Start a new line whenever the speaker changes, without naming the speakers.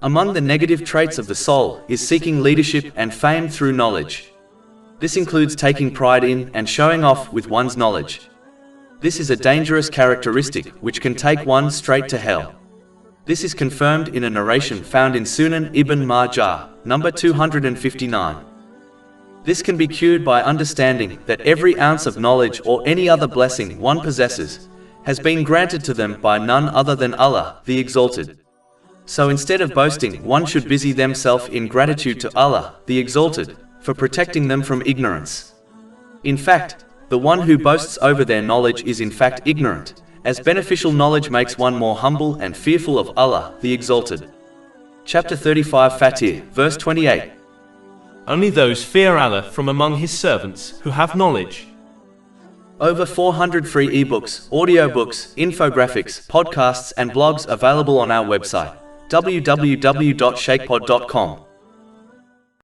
Among the negative traits of the soul is seeking leadership and fame through knowledge. This includes taking pride in and showing off with one's knowledge. This is a dangerous characteristic which can take one straight to hell. This is confirmed in a narration found in Sunan Ibn Majah, number 259. This can be cured by understanding that every ounce of knowledge or any other blessing one possesses has been granted to them by none other than Allah, the Exalted. So instead of boasting, one should busy themselves in gratitude to Allah, the Exalted, for protecting them from ignorance. In fact, the one who boasts over their knowledge is in fact ignorant, as beneficial knowledge makes one more humble and fearful of Allah, the Exalted. Chapter 35 Fatir, verse 28.
Only those fear Allah from among His servants who have knowledge.
Over 400 free ebooks, audiobooks, infographics, podcasts and blogs available on our website, www.shaykhpod.com.